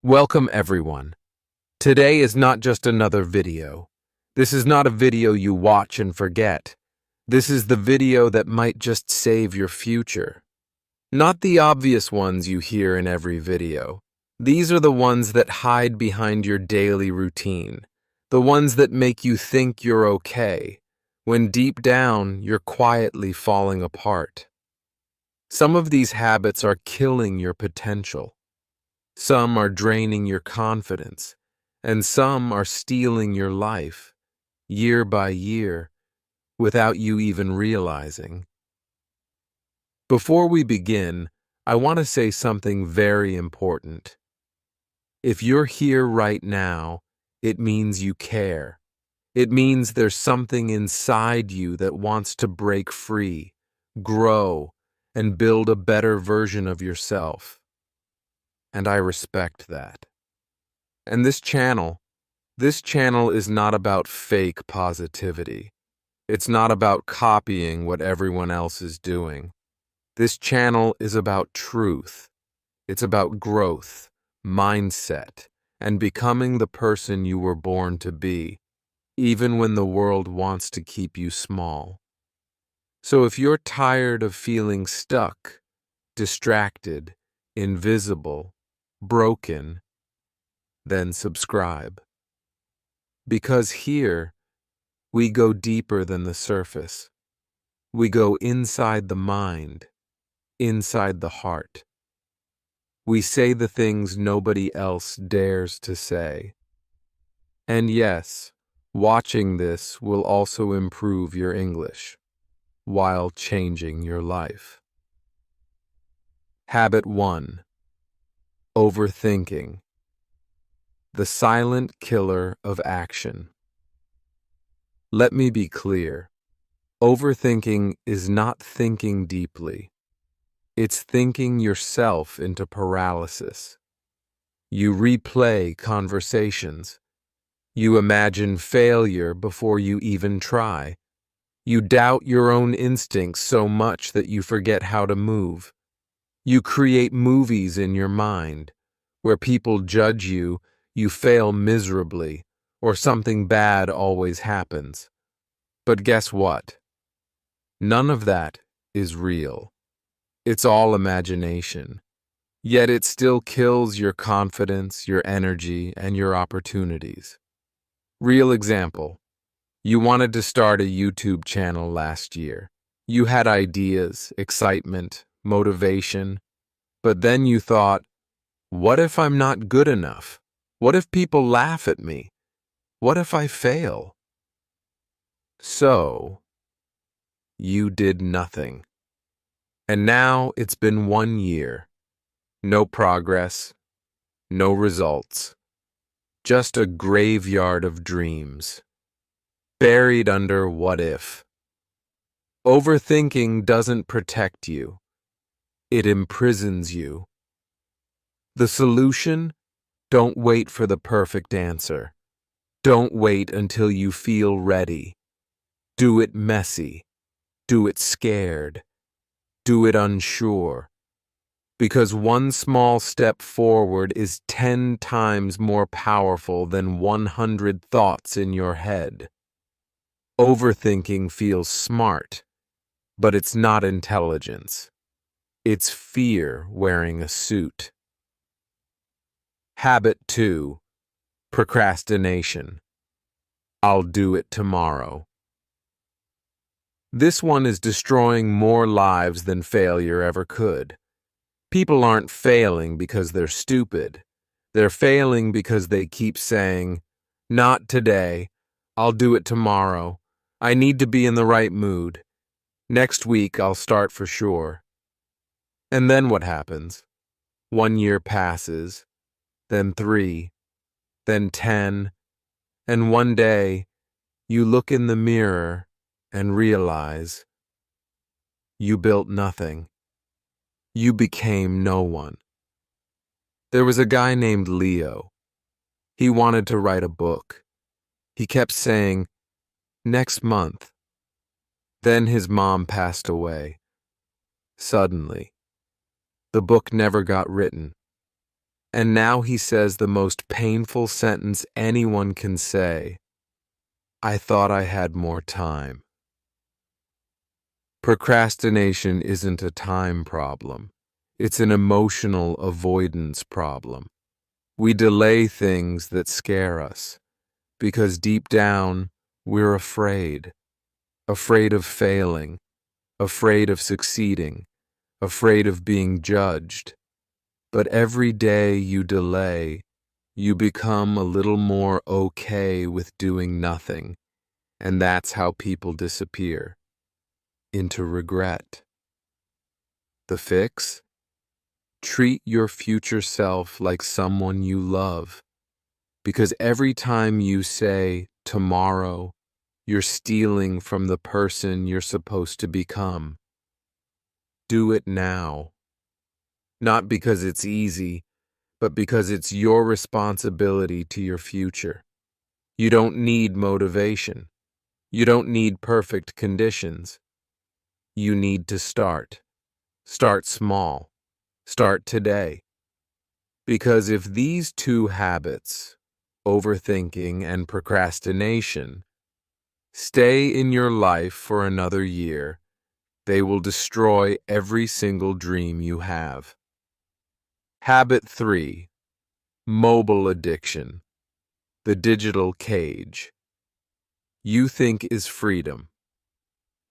Welcome everyone. Today is not just another video. This is not a video you watch and forget. This is the video that might just save your future. Not the obvious ones you hear in every video. These are the ones that hide behind your daily routine. The ones that make you think you're okay, when deep down you're quietly falling apart. Some of these habits are killing your potential. Some are draining your confidence, and some are stealing your life, year by year, without you even realizing. Before we begin, I want to say something very important. If you're here right now, it means you care. It means there's something inside you that wants to break free, grow, and build a better version of yourself. And I respect that. And this channel is not about fake positivity. It's not about copying what everyone else is doing. This channel is about truth. It's about growth, mindset, and becoming the person you were born to be, even when the world wants to keep you small. So if you're tired of feeling stuck, distracted, invisible, broken, then subscribe. Because here, we go deeper than the surface. We go inside the mind, inside the heart. We say the things nobody else dares to say. And yes, watching this will also improve your English, while changing your life. Habit 1. Overthinking. The silent killer of action. Let me be clear. Overthinking is not thinking deeply. It's thinking yourself into paralysis. You replay conversations. You imagine failure before you even try. You doubt your own instincts so much that you forget how to move. You create movies in your mind where people judge you, you fail miserably, or something bad always happens. But guess what? None of that is real. It's all imagination. Yet it still kills your confidence, your energy, and your opportunities. Real example. You wanted to start a YouTube channel last year. You had ideas, excitement, motivation, but then you thought, what if I'm not good enough? What if people laugh at me? What if I fail? So, you did nothing. And now it's been 1 year. No progress, no results. Just a graveyard of dreams, buried under what if. Overthinking doesn't protect you. It imprisons you. The solution? Don't wait for the perfect answer. Don't wait until you feel ready. Do it messy. Do it scared. Do it unsure. Because one small step forward is 10 times more powerful than 100 thoughts in your head. Overthinking feels smart, but it's not intelligence. It's fear wearing a suit. Habit 2. Procrastination. I'll do it tomorrow. This one is destroying more lives than failure ever could. People aren't failing because they're stupid. They're failing because they keep saying, not today, I'll do it tomorrow. I need to be in the right mood. Next week I'll start for sure. And then what happens? 1 year passes, then 3, then 10, and one day you look in the mirror and realize you built nothing. You became no one. There was a guy named Leo. He wanted to write a book. He kept saying, next month. Then his mom passed away. Suddenly. The book never got written. And now he says the most painful sentence anyone can say: I thought I had more time. Procrastination isn't a time problem. It's an emotional avoidance problem. We delay things that scare us because deep down we're afraid. Afraid of failing, afraid of succeeding, afraid of being judged. But every day you delay, you become a little more okay with doing nothing, and that's how people disappear into regret. The fix? Treat your future self like someone you love, because every time you say tomorrow, you're stealing from the person you're supposed to become. Do it now. Not because it's easy, but because it's your responsibility to your future. You don't need motivation. You don't need perfect conditions. You need to start. Start small. Start today. Because if these two habits, overthinking and procrastination, stay in your life for another year, they will destroy every single dream you have. Habit 3. Mobile addiction. The digital cage. You think is freedom.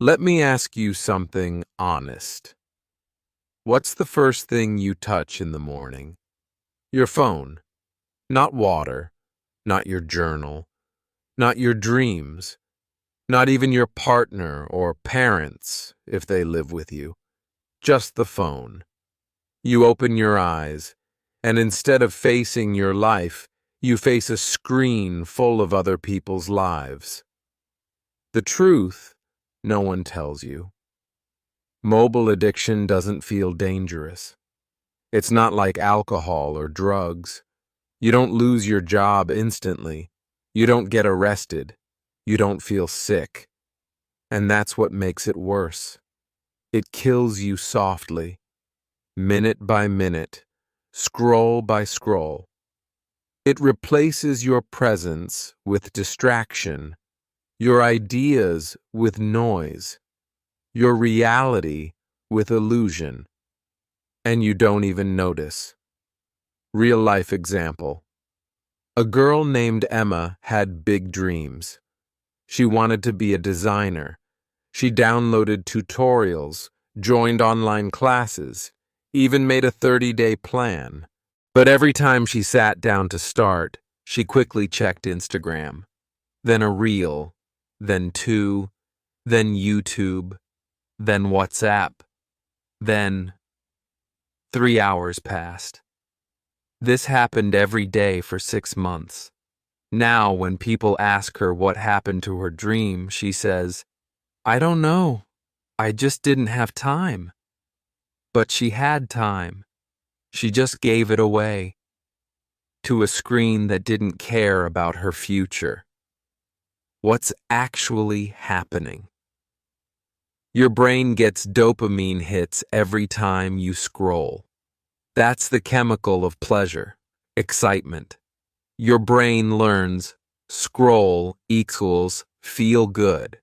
Let me ask you something honest. What's the first thing you touch in the morning? Your phone. Not water, not your journal, not your dreams, not even your partner or parents if they live with you. Just the phone. You open your eyes, and instead of facing your life, you face a screen full of other people's lives. The truth, no one tells you. Mobile addiction doesn't feel dangerous. It's not like alcohol or drugs. You don't lose your job instantly. You don't get arrested. You don't feel sick. And that's what makes it worse. It kills you softly, minute by minute, scroll by scroll. It replaces your presence with distraction, your ideas with noise, your reality with illusion, and you don't even notice. Real life example. A girl named Emma had big dreams. She wanted to be a designer. She downloaded tutorials, joined online classes, even made a 30-day plan. But every time she sat down to start, she quickly checked Instagram, then a reel, then two, then YouTube, then WhatsApp, then 3 hours passed. This happened every day for 6 months. Now, when people ask her what happened to her dream, she says, I don't know. I just didn't have time. But she had time. She just gave it away to a screen that didn't care about her future. What's actually happening? Your brain gets dopamine hits every time you scroll. That's the chemical of pleasure, excitement. Your brain learns scroll equals feel good,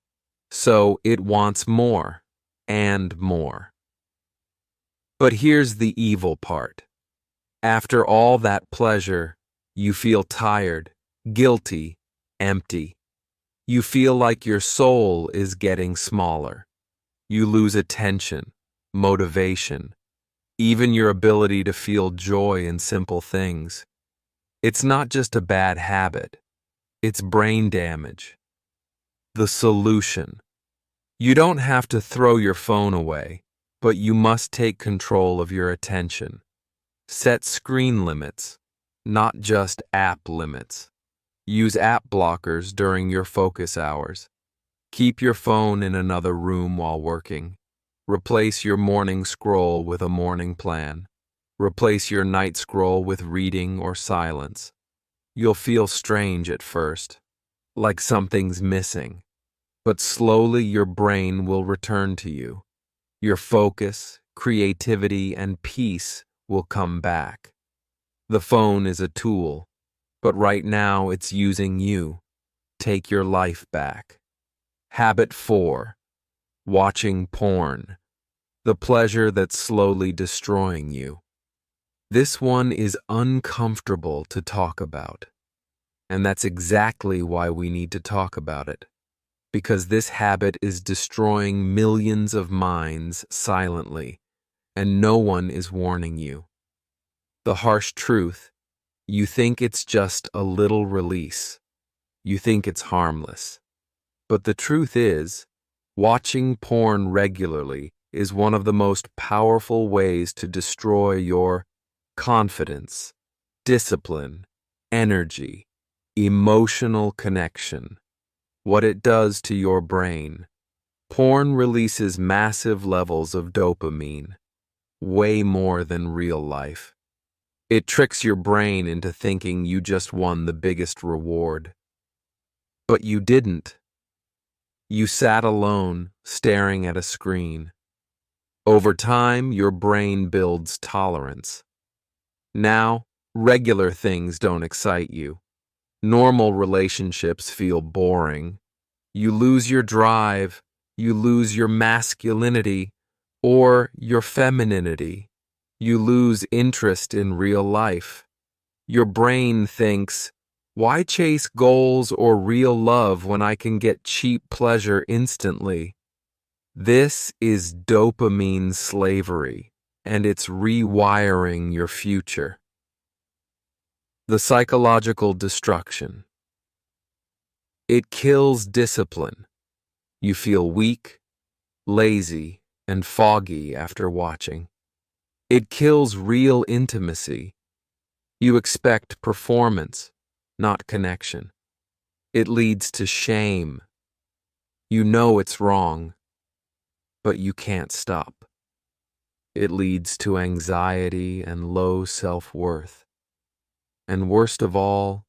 so it wants more and more. But here's the evil part. After all that pleasure, you feel tired, guilty, empty. You feel like your soul is getting smaller. You lose attention, motivation, even your ability to feel joy in simple things. It's not just a bad habit. It's brain damage. The solution. You don't have to throw your phone away, but you must take control of your attention. Set screen limits, not just app limits. Use app blockers during your focus hours. Keep your phone in another room while working. Replace your morning scroll with a morning plan. Replace your night scroll with reading or silence. You'll feel strange at first, like something's missing, but slowly your brain will return to you. Your focus, creativity, and peace will come back. The phone is a tool, but right now it's using you. Take your life back. Habit 4. Watching porn. The pleasure that's slowly destroying you. This one is uncomfortable to talk about. And that's exactly why we need to talk about it. Because this habit is destroying millions of minds silently, and no one is warning you. The harsh truth, you think it's just a little release. You think it's harmless. But the truth is, watching porn regularly is one of the most powerful ways to destroy your confidence, discipline, energy, emotional connection. What it does to your brain. Porn releases massive levels of dopamine, way more than real life. It tricks your brain into thinking you just won the biggest reward. But you didn't. You sat alone, staring at a screen. Over time, your brain builds tolerance. Now, regular things don't excite you. Normal relationships feel boring. You lose your drive, you lose your masculinity or your femininity. You lose interest in real life. Your brain thinks, why chase goals or real love when I can get cheap pleasure instantly? This is dopamine slavery, and it's rewiring your future. The psychological destruction. It kills discipline. You feel weak, lazy, and foggy after watching. It kills real intimacy. You expect performance, not connection. It leads to shame. You know it's wrong, but you can't stop. It leads to anxiety and low self-worth. And worst of all,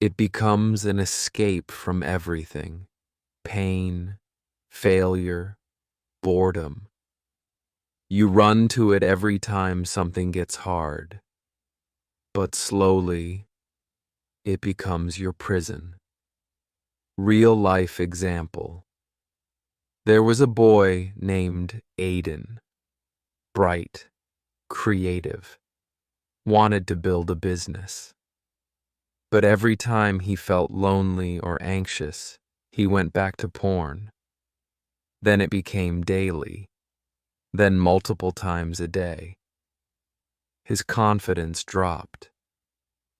it becomes an escape from everything. Pain, failure, boredom. You run to it every time something gets hard. But slowly, it becomes your prison. Real life example. There was a boy named Aiden. Bright, creative, wanted to build a business. But every time he felt lonely or anxious, he went back to porn. Then it became daily, then multiple times a day. His confidence dropped.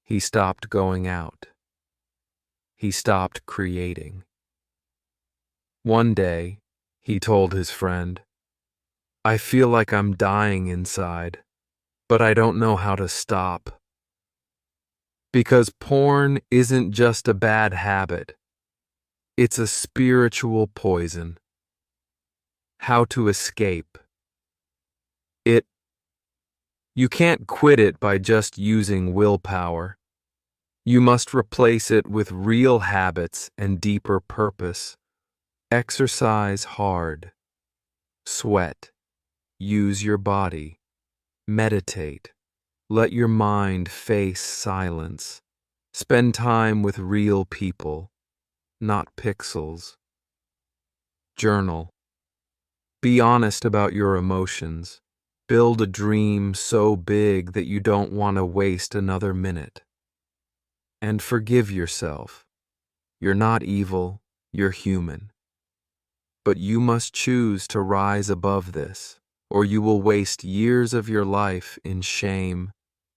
He stopped going out. He stopped creating. One day, he told his friend, I feel like I'm dying inside, but I don't know how to stop. Because porn isn't just a bad habit. It's a spiritual poison. How to escape. You can't quit it by just using willpower. You must replace it with real habits and deeper purpose. Exercise hard. Sweat. Use your body. Meditate. Let your mind face silence. Spend time with real people, not pixels. Journal. Be honest about your emotions. Build a dream so big that you don't want to waste another minute. And forgive yourself. You're not evil, you're human. But you must choose to rise above this, or you will waste years of your life in shame,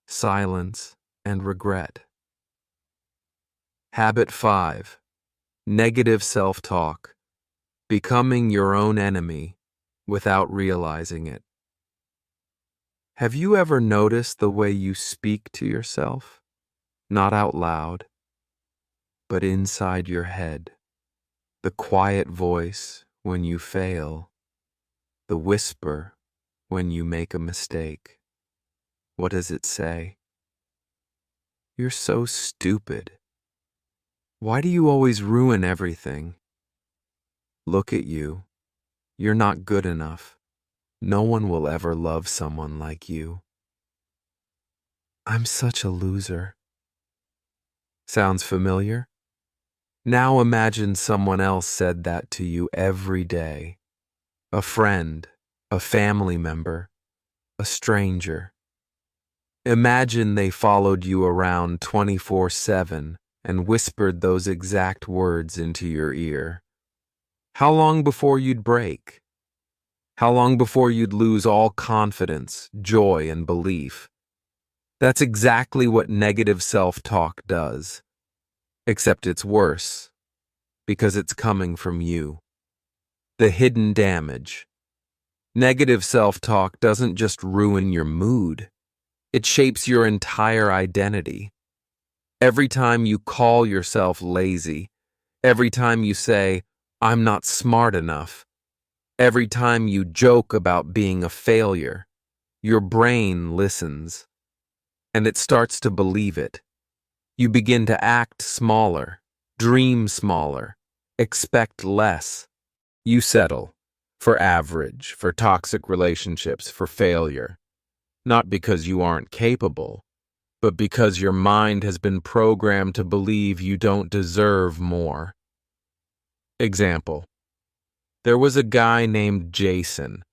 silence, and regret. Habit 5. Negative self-talk. Becoming your own enemy without realizing it. Have you ever noticed the way you speak to yourself? Not out loud, but inside your head. The quiet voice when you fail. The whisper when you make a mistake. What does it say? You're so stupid. Why do you always ruin everything? Look at you. You're not good enough. No one will ever love someone like you. I'm such a loser. Sounds familiar? Now imagine someone else said that to you every day. A friend, a family member, a stranger. Imagine they followed you around 24/7 and whispered those exact words into your ear. How long before you'd break? How long before you'd lose all confidence, joy, and belief? That's exactly what negative self-talk does. Except it's worse, because it's coming from you. The hidden damage. Negative self-talk doesn't just ruin your mood. It shapes your entire identity. Every time you call yourself lazy, every time you say, "I'm not smart enough," every time you joke about being a failure, your brain listens, and it starts to believe it. You begin to act smaller, dream smaller, expect less. You settle for average, for toxic relationships, for failure. Not because you aren't capable, but because your mind has been programmed to believe you don't deserve more. Example. There was a guy named Jason.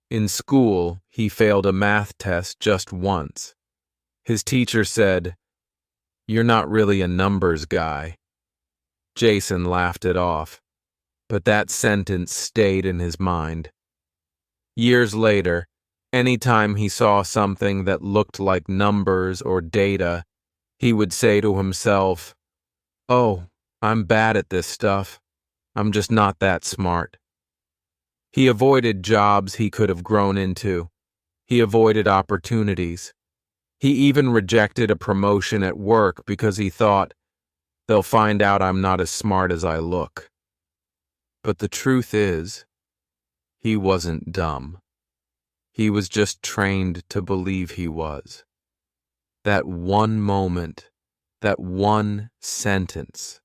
In school, he failed a math test just once. His teacher said, "You're not really a numbers guy." Jason laughed it off, but that sentence stayed in his mind. Years later, anytime he saw something that looked like numbers or data, he would say to himself, "Oh, I'm bad at this stuff. I'm just not that smart." He avoided jobs he could have grown into. He avoided opportunities. He even rejected a promotion at work because he thought, "They'll find out I'm not as smart as I look." But the truth is, he wasn't dumb. He was just trained to believe he was. That one moment, that one sentence,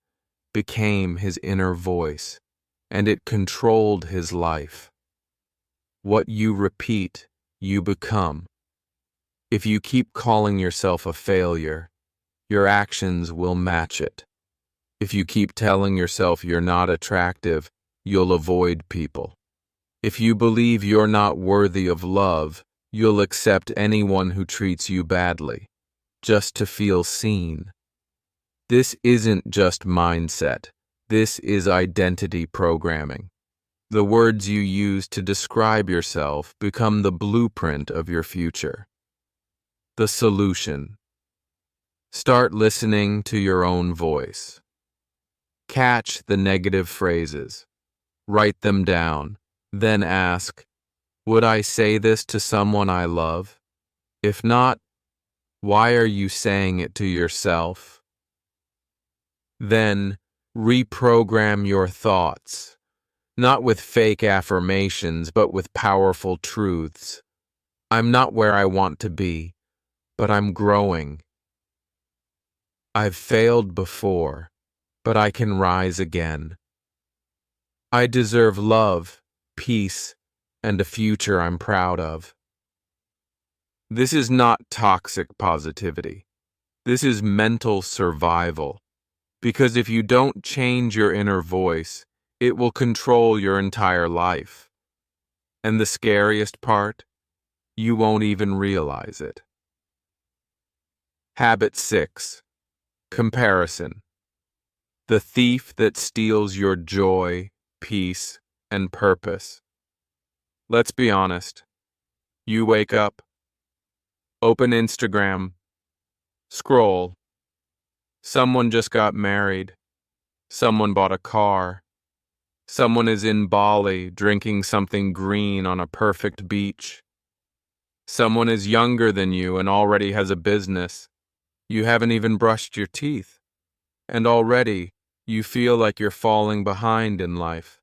became his inner voice, and it controlled his life. What you repeat, you become. If you keep calling yourself a failure, your actions will match it. If you keep telling yourself you're not attractive, you'll avoid people. If you believe you're not worthy of love, you'll accept anyone who treats you badly, just to feel seen. This isn't just mindset. This is identity programming. The words you use to describe yourself become the blueprint of your future. The solution. Start listening to your own voice. Catch the negative phrases. Write them down. Then ask, would I say this to someone I love? If not, why are you saying it to yourself? Then reprogram your thoughts, not with fake affirmations, but with powerful truths. I'm not where I want to be, but I'm growing. I've failed before, but I can rise again. I deserve love, peace, and a future I'm proud of. This is not toxic positivity. This is mental survival. Because if you don't change your inner voice, it will control your entire life. And the scariest part, you won't even realize it. Habit 6. Comparison. The thief that steals your joy, peace, and purpose. Let's be honest. You wake up, open Instagram, scroll. Someone just got married. Someone bought a car. Someone is in Bali drinking something green on a perfect beach. Someone is younger than you and already has a business. You haven't even brushed your teeth. And already you feel like you're falling behind in life.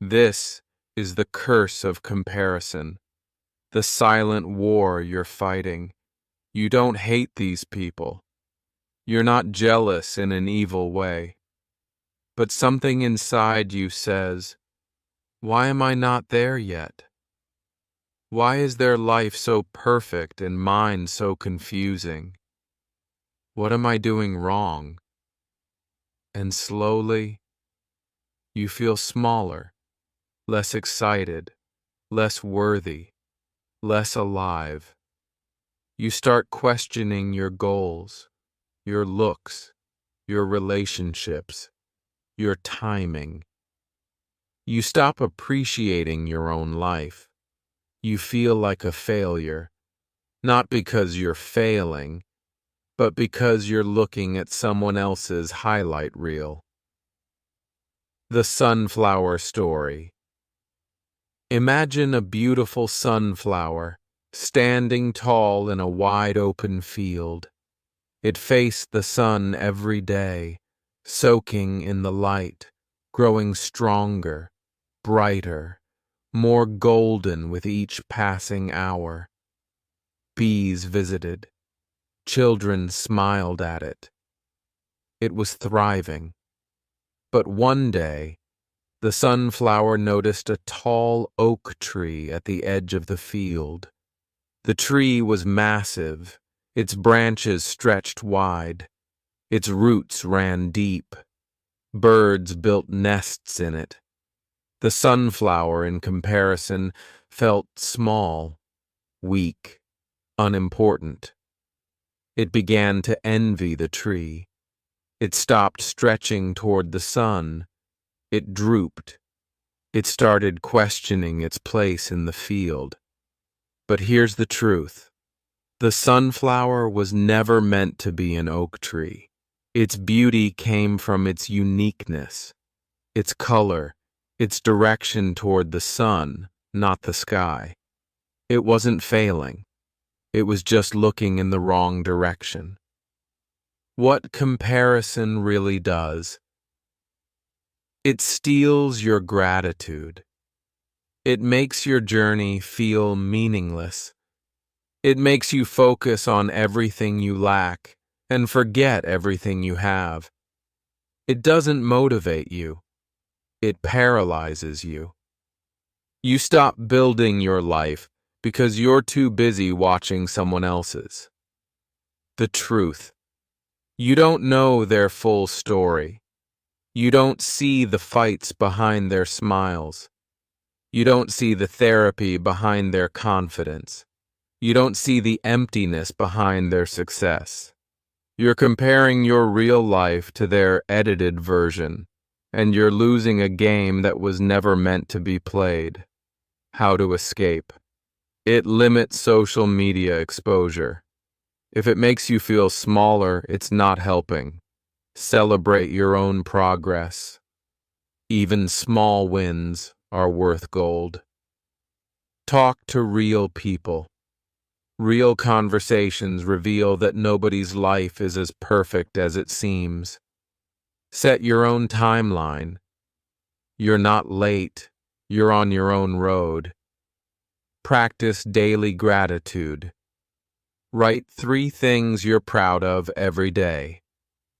This is the curse of comparison. The silent war you're fighting. You don't hate these people. You're not jealous in an evil way. But something inside you says, why am I not there yet? Why is their life so perfect and mine so confusing? What am I doing wrong? And slowly, you feel smaller, less excited, less worthy, less alive. You start questioning your goals, your looks, your relationships, your timing. You stop appreciating your own life. You feel like a failure, not because you're failing, but because you're looking at someone else's highlight reel. The sunflower story. Imagine a beautiful sunflower standing tall in a wide open field. It faced the sun every day, soaking in the light, growing stronger, brighter, more golden with each passing hour. Bees visited. Children smiled at it. It was thriving. But one day, the sunflower noticed a tall oak tree at the edge of the field. The tree was massive. Its branches stretched wide. Its roots ran deep. Birds built nests in it. The sunflower, in comparison, felt small, weak, unimportant. It began to envy the tree. It stopped stretching toward the sun. It drooped. It started questioning its place in the field. But here's the truth. The sunflower was never meant to be an oak tree. Its beauty came from its uniqueness, its color, its direction toward the sun, not the sky. It wasn't failing. It was just looking in the wrong direction. What comparison really does? It steals your gratitude. It makes your journey feel meaningless. It makes you focus on everything you lack and forget everything you have. It doesn't motivate you. It paralyzes you. You stop building your life because you're too busy watching someone else's. The truth. You don't know their full story. You don't see the fights behind their smiles. You don't see the therapy behind their confidence. You don't see the emptiness behind their success. You're comparing your real life to their edited version, and you're losing a game that was never meant to be played. How to escape. It limits social media exposure. If it makes you feel smaller, it's not helping. Celebrate your own progress. Even small wins are worth gold. Talk to real people. Real conversations reveal that nobody's life is as perfect as it seems. Set your own timeline. You're not late. You're on your own road. Practice daily gratitude. Write 3 things you're proud of every day.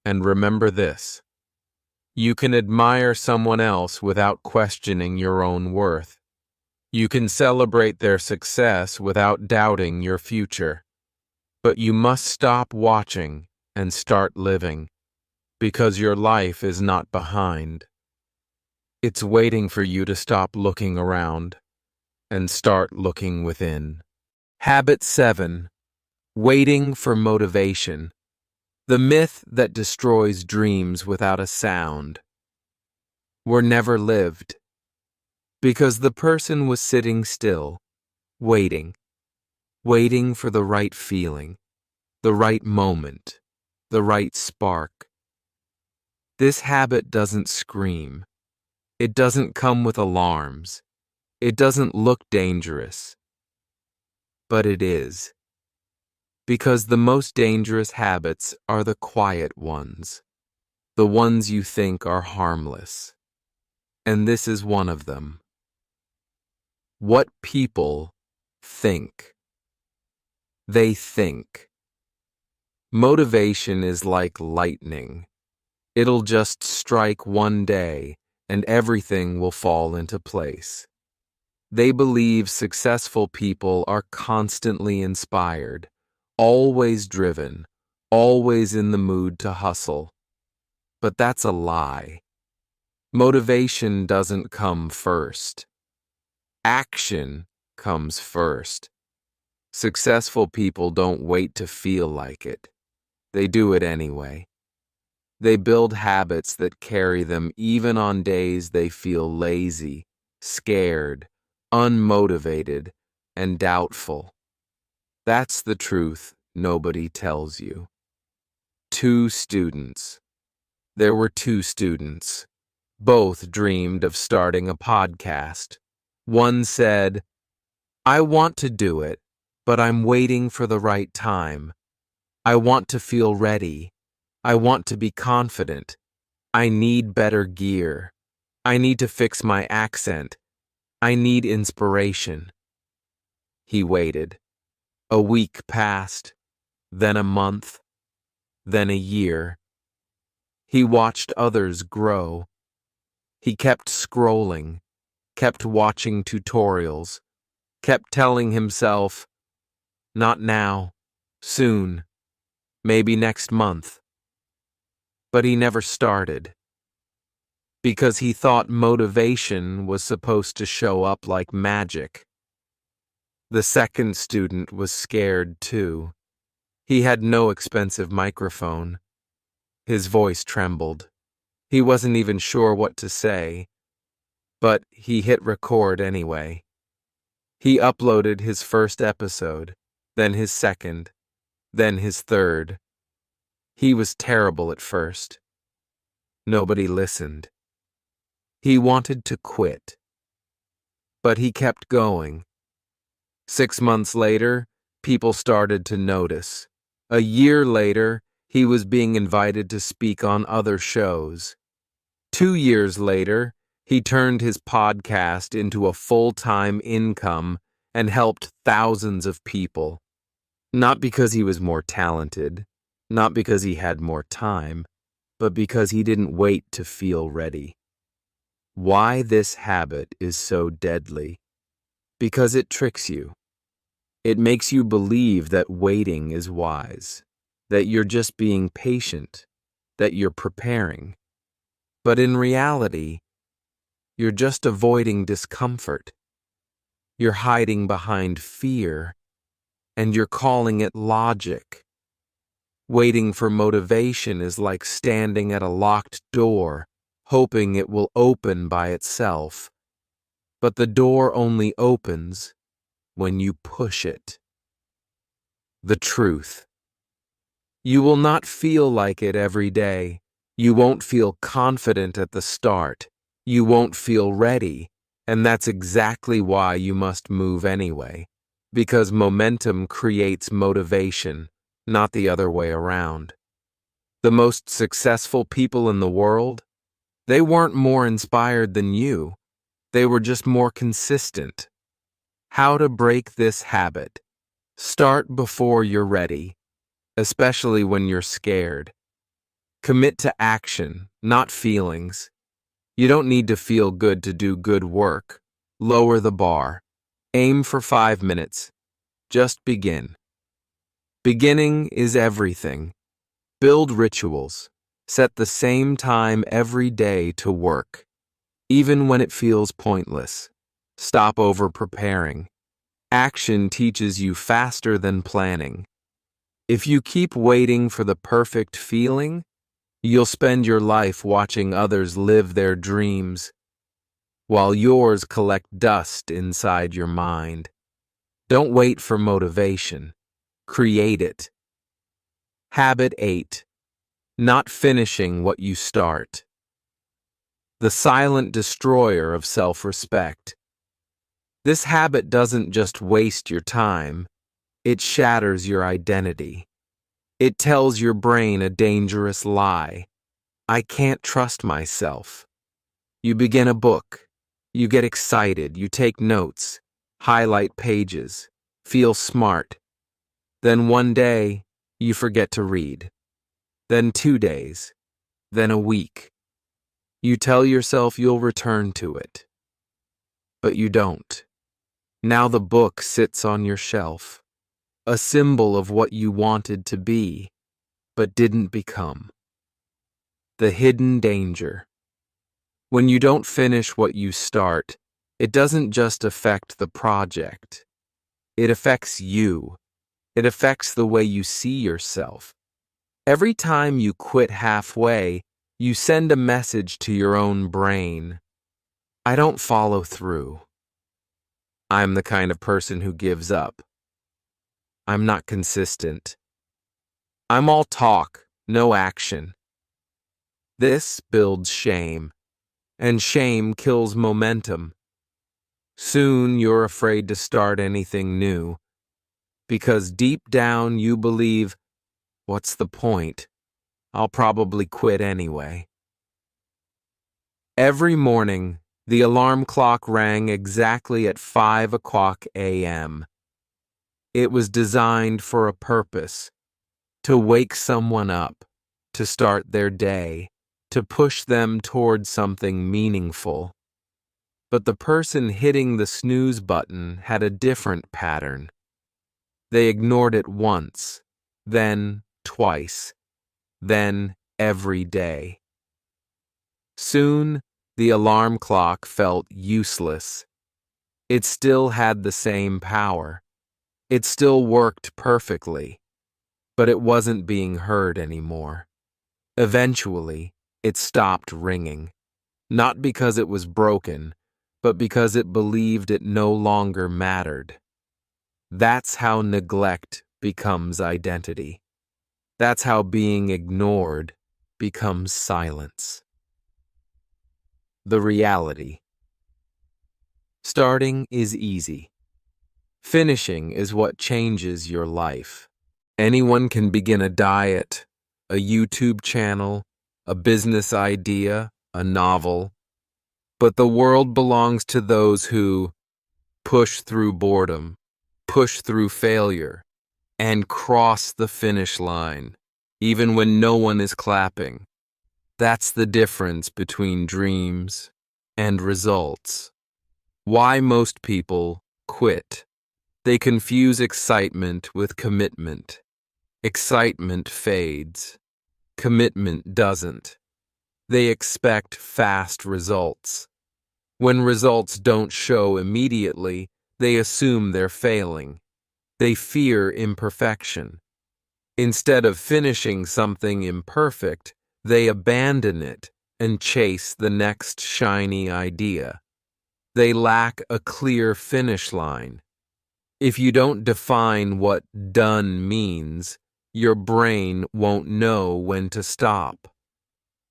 And remember this. You can admire someone else without questioning your own worth. You can celebrate their success without doubting your future. But you must stop watching and start living, because your life is not behind. It's waiting for you to stop looking around and start looking within. Habit 7. Waiting for motivation. The myth that destroys dreams without a sound. Were never lived. Because the person was sitting still, waiting for the right feeling, the right moment, the right spark. This habit doesn't scream. It doesn't come with alarms. It doesn't look dangerous. But it is. Because the most dangerous habits are the quiet ones, the ones you think are harmless. And this is one of them. What people think. They think. Motivation is like lightning. It'll just strike one day and everything will fall into place. They believe successful people are constantly inspired, always driven, always in the mood to hustle. But that's a lie. Motivation doesn't come first. Action comes first. Successful people don't wait to feel like it. They do it anyway. They build habits that carry them even on days they feel lazy, scared, unmotivated, and doubtful. That's the truth nobody tells you. Two students. There were two students. Both dreamed of starting a podcast. One said, "I want to do it, but I'm waiting for the right time. I want to feel ready. I want to be confident. I need better gear. I need to fix my accent. I need inspiration." He waited. A week passed, then a month, then a year. He watched others grow. He kept scrolling, kept watching tutorials, kept telling himself, "Not now, soon, maybe next month." But he never started, because he thought motivation was supposed to show up like magic. The second student was scared too. He had no expensive microphone. His voice trembled. He wasn't even sure what to say, but he hit record anyway. He uploaded his first episode, then his second, then his third. He was terrible at first. Nobody listened. He wanted to quit. But he kept going. 6 months later, people started to notice. A year later, he was being invited to speak on other shows. 2 years later, he turned his podcast into a full-time income and helped thousands of people. Not because he was more talented, not because he had more time, but because he didn't wait to feel ready. Why this habit is so deadly? Because it tricks you. It makes you believe that waiting is wise, that you're just being patient, that you're preparing. But in reality, you're just avoiding discomfort. You're hiding behind fear, and you're calling it logic. Waiting for motivation is like standing at a locked door, hoping it will open by itself. But the door only opens when you push it. The truth. You will not feel like it every day. You won't feel confident at the start. You won't feel ready, and that's exactly why you must move anyway. Because momentum creates motivation, not the other way around. The most successful people in the world, they weren't more inspired than you. They were just more consistent. How to break this habit. Start before you're ready, especially when you're scared. Commit to action, not feelings. You don't need to feel good to do good work. Lower the bar. Aim for 5 minutes. Just begin. Beginning is everything. Build rituals. Set the same time every day to work, even when it feels pointless. Stop over-preparing. Action teaches you faster than planning. If you keep waiting for the perfect feeling, you'll spend your life watching others live their dreams, while yours collect dust inside your mind. Don't wait for motivation. Create it. Habit 8. Not finishing what you start. The silent destroyer of self-respect. This habit doesn't just waste your time, it shatters your identity. It tells your brain a dangerous lie. I can't trust myself. You begin a book. You get excited. You take notes, highlight pages, feel smart. Then one day, you forget to read. Then 2 days. Then a week. You tell yourself you'll return to it. But you don't. Now the book sits on your shelf, a symbol of what you wanted to be. but didn't become. The hidden danger. When you don't finish what you start, it doesn't just affect the project. It affects you. It affects the way you see yourself. Every time you quit halfway, you send a message to your own brain. I don't follow through. I'm the kind of person who gives up. I'm not consistent. I'm all talk, no action. This builds shame, and shame kills momentum. Soon you're afraid to start anything new, because deep down you believe, what's the point? I'll probably quit anyway. Every morning, the alarm clock rang exactly at 5 o'clock a.m. It was designed for a purpose, to wake someone up, to start their day, to push them toward something meaningful. But the person hitting the snooze button had a different pattern. They ignored it once, then twice, then every day. Soon, the alarm clock felt useless. It still had the same power. It still worked perfectly, but it wasn't being heard anymore. Eventually, it stopped ringing, not because it was broken, but because it believed it no longer mattered. That's how neglect becomes identity. That's how being ignored becomes silence. The reality. Starting is easy. Finishing is what changes your life. Anyone can begin a diet, a YouTube channel, a business idea, a novel. But the world belongs to those who push through boredom, push through failure, and cross the finish line, even when no one is clapping. That's the difference between dreams and results. Why most people quit. They confuse excitement with commitment. Excitement fades. Commitment doesn't. They expect fast results. When results don't show immediately, they assume they're failing. They fear imperfection. Instead of finishing something imperfect, they abandon it and chase the next shiny idea. They lack a clear finish line. If you don't define what done means, your brain won't know when to stop.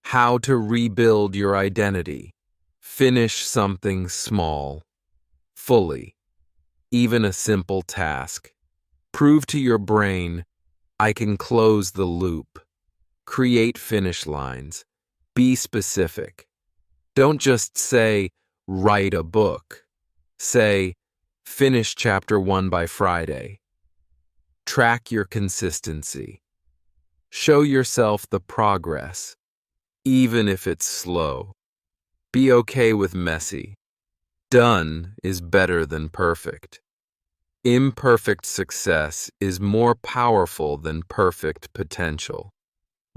How to rebuild your identity. Finish something small, fully, even a simple task. Prove to your brain, I can close the loop. Create finish lines. Be specific. Don't just say, write a book. Say, finish chapter 1 by Friday. Track your consistency. Show yourself the progress, even if it's slow. Be okay with messy. Done is better than perfect. Imperfect success is more powerful than perfect potential.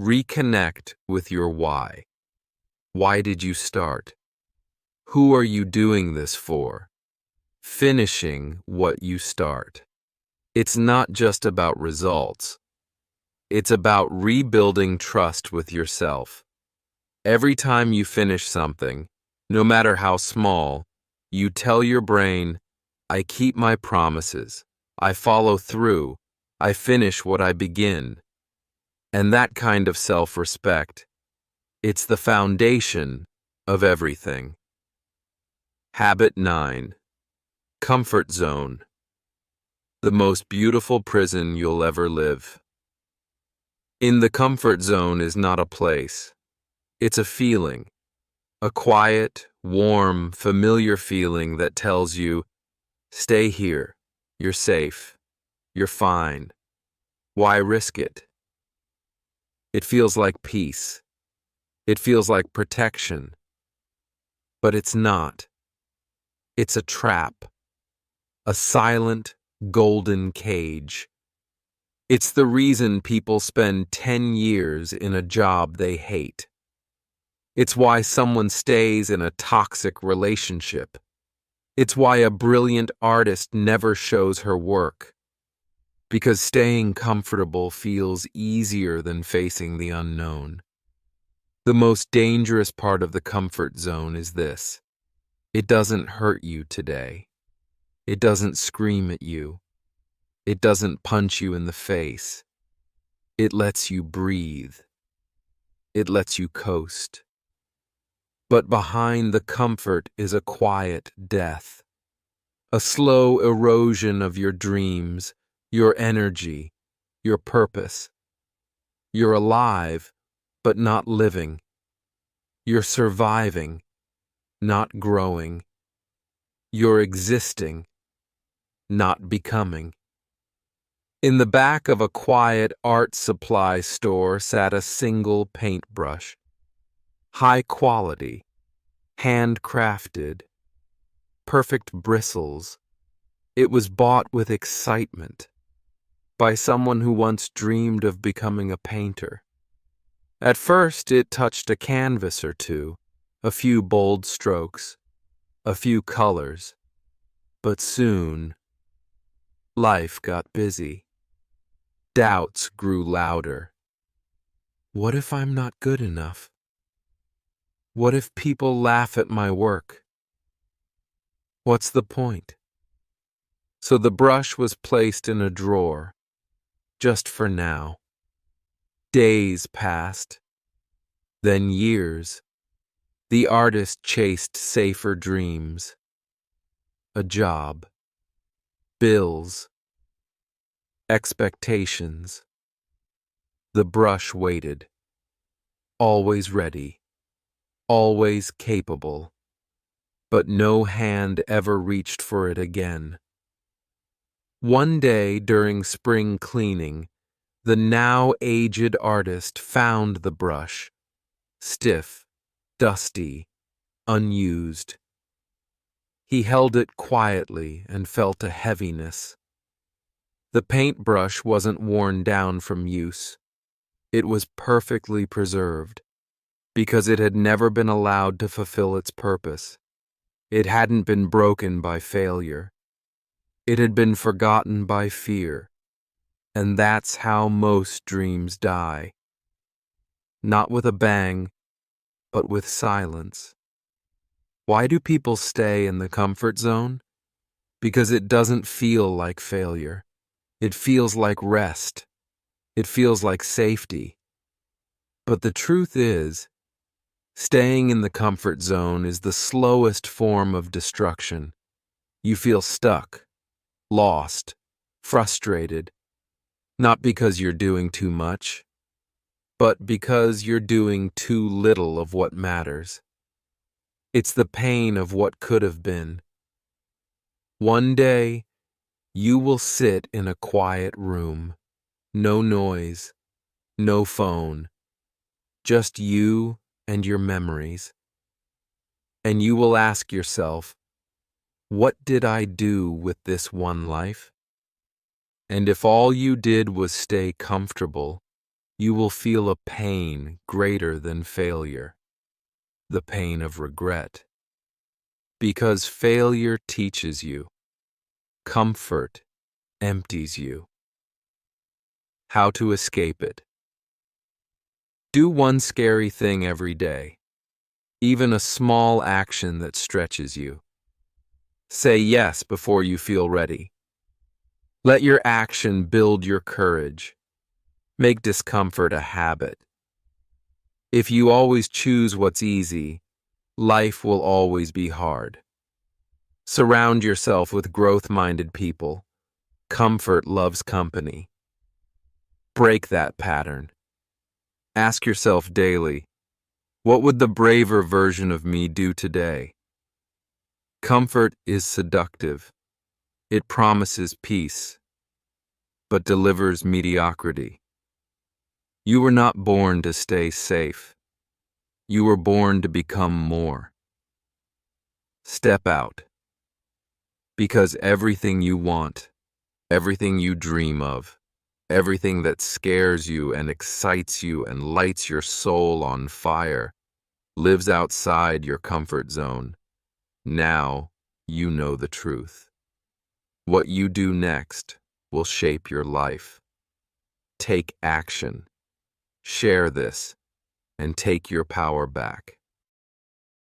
Reconnect with your why. Why did you start? Who are you doing this for? Finishing what you start. It's not just about results. It's about rebuilding trust with yourself. Every time you finish something, no matter how small, you tell your brain, I keep my promises, I follow through, I finish what I begin. And that kind of self-respect, it's the foundation of everything. Habit 9. Comfort zone. The most beautiful prison you'll ever live. In the comfort zone is not a place. It's a feeling. A quiet, warm, familiar feeling that tells you, stay here, you're safe, you're fine. Why risk it? It feels like peace. It feels like protection. But it's not. It's a trap. A silent, golden cage. It's the reason people spend 10 years in a job they hate. It's why someone stays in a toxic relationship. It's why a brilliant artist never shows her work. Because staying comfortable feels easier than facing the unknown. The most dangerous part of the comfort zone is this: it doesn't hurt you today. It doesn't scream at you. It doesn't punch you in the face. It lets you breathe. It lets you coast. But behind the comfort is a quiet death, a slow erosion of your dreams, your energy, your purpose. You're alive, but not living. You're surviving, not growing. You're existing, not becoming. In the back of a quiet art supply store sat a single paintbrush. High quality, handcrafted, perfect bristles. It was bought with excitement by someone who once dreamed of becoming a painter. At first, it touched a canvas or two, a few bold strokes, a few colors. But soon, life got busy. Doubts grew louder. What if I'm not good enough? What if people laugh at my work? What's the point? So the brush was placed in a drawer, just for now. Days passed, then years. The artist chased safer dreams. A job, bills, expectations. The brush waited, always ready, always capable, but no hand ever reached for it again. One day during spring cleaning, the now aged artist found the brush, stiff, dusty, unused. He held it quietly and felt a heaviness. The paintbrush wasn't worn down from use. It was perfectly preserved, because it had never been allowed to fulfill its purpose. It hadn't been broken by failure. It had been forgotten by fear. And that's how most dreams die. Not with a bang, but with silence. Why do people stay in the comfort zone? Because it doesn't feel like failure. It feels like rest. It feels like safety. But the truth is, staying in the comfort zone is the slowest form of destruction. You feel stuck, lost, frustrated, not because you're doing too much, but because you're doing too little of what matters. It's the pain of what could have been. One day, you will sit in a quiet room, no noise, no phone, just you and your memories. And you will ask yourself, what did I do with this one life? And if all you did was stay comfortable, you will feel a pain greater than failure, the pain of regret. Because failure teaches you, comfort empties you. How to escape it. Do one scary thing every day, even a small action that stretches you. Say yes before you feel ready. Let your action build your courage. Make discomfort a habit. If you always choose what's easy, life will always be hard. Surround yourself with growth-minded people. Comfort loves company. Break that pattern. Ask yourself daily, what would the braver version of me do today? Comfort is seductive. It promises peace, but delivers mediocrity. You were not born to stay safe. You were born to become more. Step out. Because everything you want, everything you dream of, Everything that scares you and excites you and lights your soul on fire lives outside your comfort zone. Now you know the truth. What you do next will shape your life. Take action. Share this and take your power back.